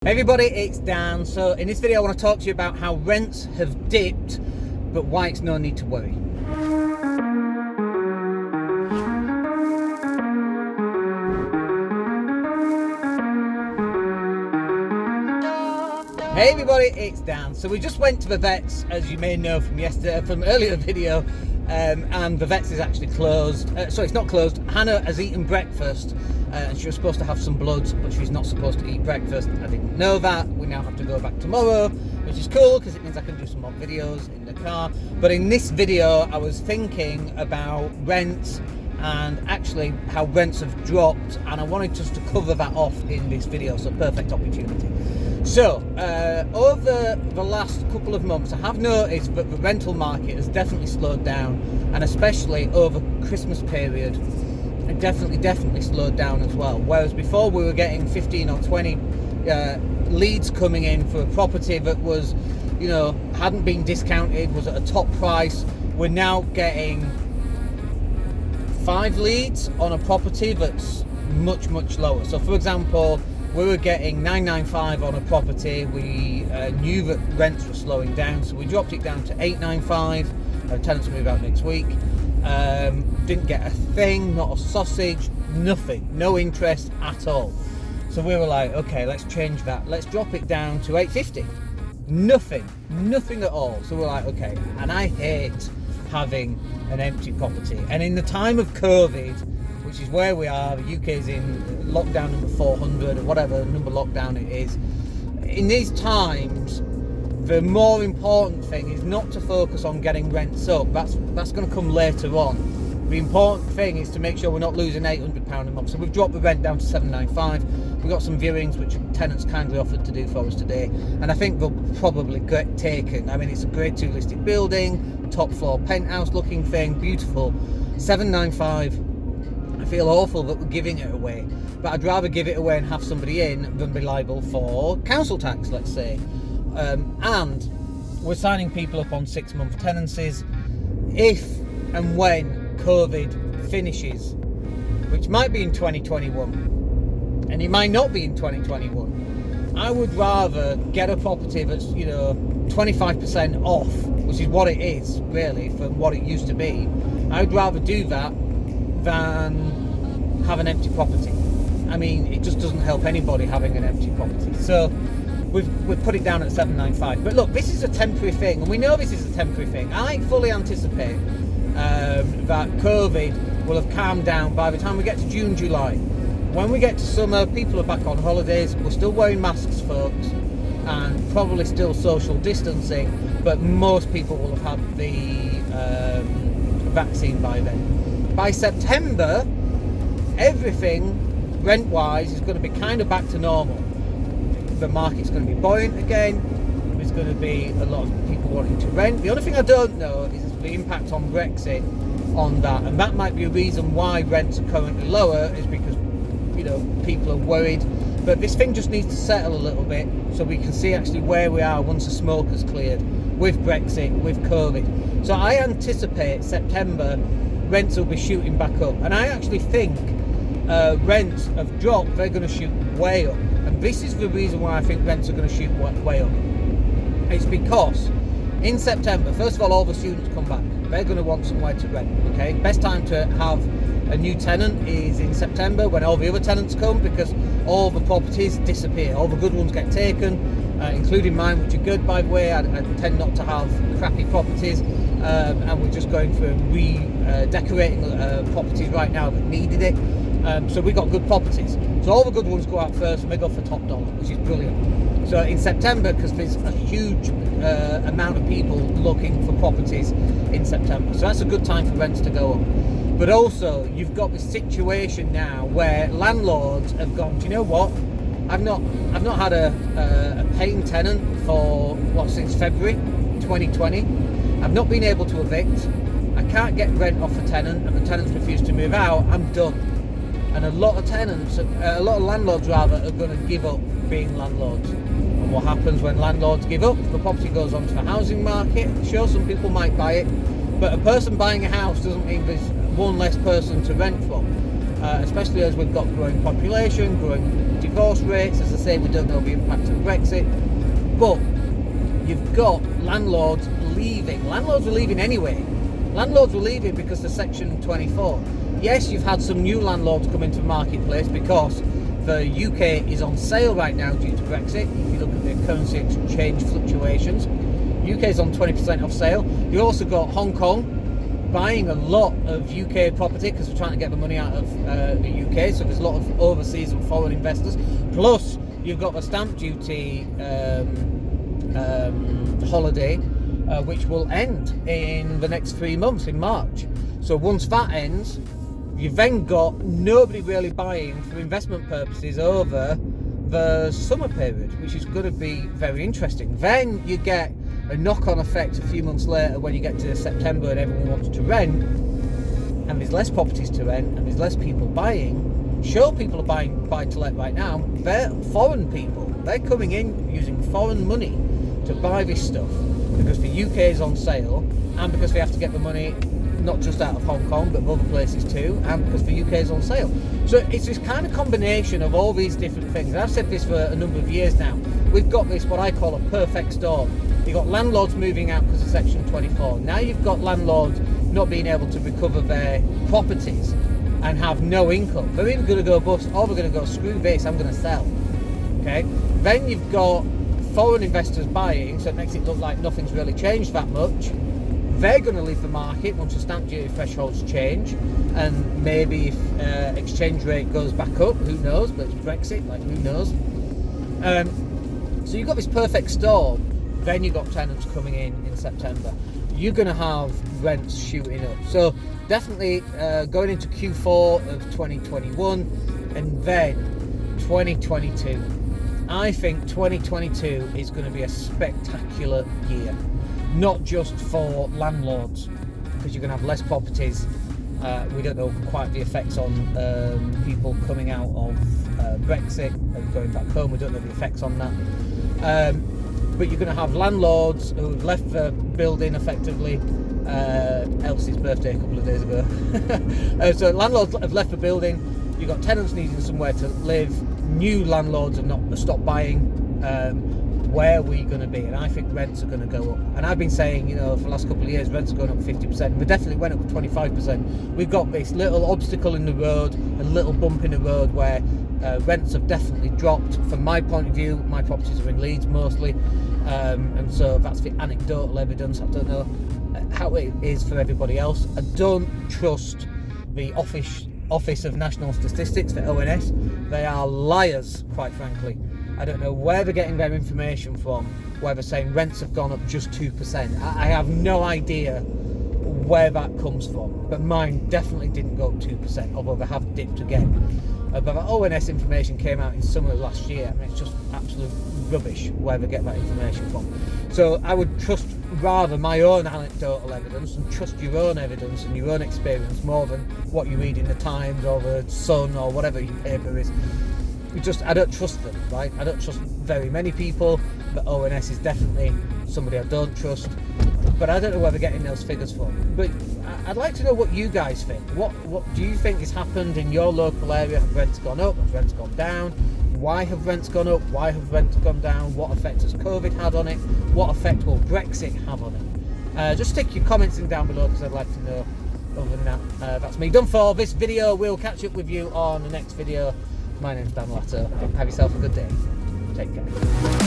Hey everybody, it's Dan. So in this video I want to talk to you about how rents have dipped, but why it's no need to worry. Hey everybody, it's Dan. So we just went to the vets, as you may know from earlier video, and the vets is actually closed. Sorry, it's not closed. Hannah has eaten breakfast, and she was supposed to have some bloods, but she's not supposed to eat breakfast. I didn't know that. We now have to go back tomorrow, which is cool because it means I can do some more videos in the car. But in this video, I was thinking about rents and actually how rents have dropped, and I wanted just to cover that off in this video, so perfect opportunity. So over the last couple of months I have noticed that the rental market has definitely slowed down, and especially over Christmas period it definitely slowed down as well. Whereas before we were getting 15 or 20 leads coming in for a property that was, you know, hadn't been discounted, was at a top price, we're now getting 5 leads on a property that's much lower. So for example, we were getting 995 on a property. We knew that rents were slowing down, so we dropped it down to 895. Our tenants move out next week. Didn't get a thing, not a sausage, nothing, no interest at all. So we were like, okay, let's change that. Let's drop it down to 850. Nothing at all. So we're like, okay. And I hate having an empty property. And in the time of COVID, which is where we are, the UK is in lockdown number 400 or whatever number lockdown it is. In these times, the more important thing is not to focus on getting rents up. That's going to come later on. The important thing is to make sure we're not losing £800 a month. So we've dropped the rent down to 795. We've got some viewings which tenants kindly offered to do for us today, and I think they'll probably get taken. I mean, it's a grade 2 listed building, top floor penthouse looking thing, beautiful. 795. I feel awful that we're giving it away, but I'd rather give it away and have somebody in than be liable for council tax, let's say. And we're signing people up on 6-month tenancies. If and when COVID finishes, which might be in 2021, and it might not be in 2021, I would rather get a property that's, you know, 25% off, which is what it is really from what it used to be. I would rather do that than have an empty property. I mean, it just doesn't help anybody having an empty property. So we've put it down at 795. But look, this is a temporary thing, and we know this is a temporary thing. I fully anticipate that COVID will have calmed down by the time we get to June, July. When we get to summer, people are back on holidays. We're still wearing masks, folks, and probably still social distancing, but most people will have had the vaccine by then. By September, everything rent-wise is going to be kind of back to normal. The market's going to be buoyant again. There's going to be a lot of people wanting to rent. The only thing I don't know is the impact on Brexit on that, and that might be a reason why rents are currently lower, is because, you know, people are worried. But this thing just needs to settle a little bit so we can see actually where we are once the smoke has cleared with Brexit, with COVID. So I anticipate September rents will be shooting back up, and I actually think rents have dropped. They're going to shoot way up, and this is the reason why I think rents are going to shoot way up. It's because in September, first of all the students come back. They're going to want somewhere to rent. Okay, best time to have a new tenant is in September, when all the other tenants come, because all the properties disappear, all the good ones get taken, including mine, which are good, by the way. I tend not to have crappy properties, and we're just going through decorating properties right now that needed it. So we got good properties. So all the good ones go out first, and they go for top dollar, which is brilliant. So in September, because there's a huge amount of people looking for properties in September, so that's a good time for rents to go up. But also, you've got this situation now where landlords have gone, do you know what? I've not had a paying tenant for since February 2020. I've not been able to evict. I can't get rent off a tenant, and the tenants refuse to move out. I'm done. And a lot of landlords rather, are going to give up being landlords. And what happens when landlords give up? The property goes onto the housing market. Sure, some people might buy it, but a person buying a house doesn't mean there's one less person to rent from. Especially as we've got growing population, growing divorce rates. As I say, we don't know the impact of Brexit, but you've got landlords leaving. Landlords are leaving anyway. Landlords were leaving because of Section 24. Yes, you've had some new landlords come into the marketplace because the UK is on sale right now due to Brexit. If you look at the currency exchange fluctuations, UK is on 20% off sale. You also got Hong Kong buying a lot of UK property because we're trying to get the money out of the UK, so there's a lot of overseas and foreign investors. Plus, you've got the stamp duty holiday, which will end in the next 3 months, in March. So once that ends, you've then got nobody really buying for investment purposes over the summer period, which is going to be very interesting. Then you get a knock-on effect a few months later when you get to September and everyone wants to rent, and there's less properties to rent and there's less people buying. Sure, people are buying buy-to-let right now. They're foreign people. They're coming in using foreign money to buy this stuff because the UK is on sale and because they have to get the money not just out of Hong Kong but other places too, and because the UK is on sale. So it's this kind of combination of all these different things. I've said this for a number of years now. We've got this, what I call a perfect storm. You've got landlords moving out because of Section 24. Now you've got landlords not being able to recover their properties and have no income. They're either going to go bust or they're going to go, screw this, I'm going to sell. Okay. Then you've got foreign investors buying, so it makes it look like nothing's really changed that much. They're going to leave the market once the stamp duty thresholds change, and maybe if exchange rate goes back up, who knows? But it's Brexit, like who knows? So you've got this perfect storm. Then you've got tenants coming in September. You're going to have rents shooting up. So definitely going into Q4 of 2021 and then 2022. I think 2022 is going to be a spectacular year. Not just for landlords, because you're going to have less properties. We don't know quite the effects on people coming out of Brexit and going back home. We don't know the effects on that. But you're going to have landlords who have left the building effectively. Elsie's birthday a couple of days ago. So landlords have left the building. You've got tenants needing somewhere to live. New landlords have not stopped buying. Where are we going to be? And I think rents are going to go up. And I've been saying, you know, for the last couple of years, rents are going up 50%. We definitely went up 25%. We've got this little obstacle in the road, a little bump in the road where rents have definitely dropped. From my point of view, my properties are in Leeds mostly. And so that's the anecdotal evidence. I don't know how it is for everybody else. I don't trust the Office of National Statistics, the ONS. They are liars, quite frankly. I don't know where they're getting their information from, where they're saying rents have gone up just 2%. I have no idea where that comes from, but mine definitely didn't go up 2%, although they have dipped again. But the ONS information came out in summer of last year. I mean, it's just absolute rubbish where they get that information from. So I would trust rather my own anecdotal evidence and trust your own evidence and your own experience more than what you read in the Times or the Sun or whatever your paper is. I don't trust them, right? I don't trust very many people. The ONS is definitely somebody I don't trust, but I don't know where they're getting those figures from. But I'd like to know what you guys think. What do you think has happened in your local area? Have rents gone up? Have rents gone down? Why have rents gone up? Why have rents gone down? What effect has COVID had on it? What effect will Brexit have on it? Just stick your comments in down below because I'd like to know. Other than that, that's me done for this video. We'll catch up with you on the next video. My name's Dan Latto. Have yourself a good day. Take care.